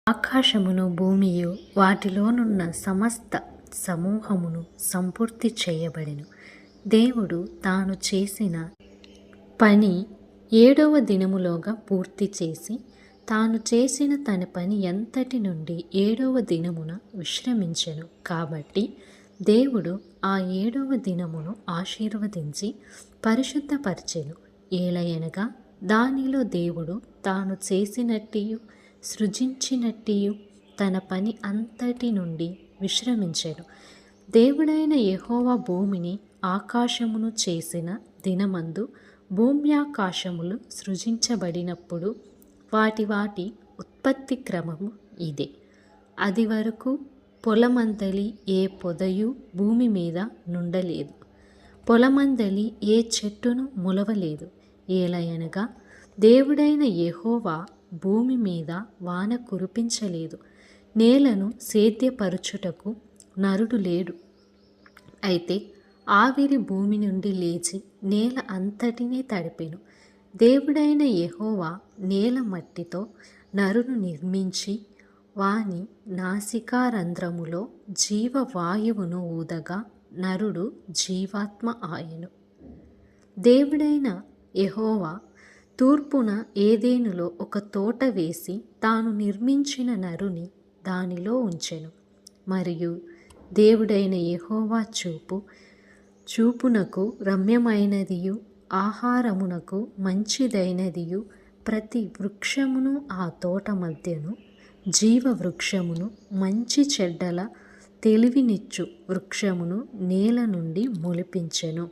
ఆకాశమును భూమియు వాటిలోనున్న సమస్త సమూహమును సంపూర్తి చేయబడెను. దేవుడు తాను చేసిన పని 7వ దినములోగా పూర్తి చేసి, తాను చేసిన తన పని ఎంతటి నుండి 7వ దినమున విశ్రమించెను. కాబట్టి దేవుడు ఆ 7వ దినమును ఆశీర్వదించి పరిశుద్ధపరచెను. ఏలయనగా దానిలో దేవుడు తాను చేసినట్టియు సృజించినట్టియు తన పని అంతటి నుండి విశ్రమించెను. దేవుడైన యెహోవా భూమిని ఆకాశమును చేసిన దినమందు భూమ్యాకాశములు సృజించబడినప్పుడు వాటి వాటి ఉత్పత్తి క్రమము ఇదే. అది వరకు పొలమందలి ఏ పొదయు భూమి మీద నుండలేదు, పొలమందలి ఏ చెట్టును మొలవలేదు. ఏలయనగా దేవుడైన యెహోవా భూమి మీద వాన కురిపించలేదు, నేలను సేద్యపరచుటకు నరుడు లేడు. అయితే ఆవిరి భూమి నుండి లేచి నేల అంతటినీ తడిపెను. దేవుడైన యెహోవా నేల మట్టితో నరును నిర్మించి వాని నాసికారంధ్రములో జీవవాయువును ఊదగా నరుడు జీవాత్మ ఆయెను. దేవుడైన యెహోవా తూర్పున ఏదెనులో ఒక తోట వేసి తాను నిర్మించిన నరుని దానిలో ఉంచెను. మరియు దేవుడైన యెహోవా చూపునకు రమ్యమైనదియు ఆహారమునకు మంచిదైనదియు ప్రతి వృక్షమును ఆ తోట మధ్యను జీవ వృక్షమును మంచి చెడ్డల తెలివినిచ్చు వృక్షమును నేల నుండి మొలిపించెను.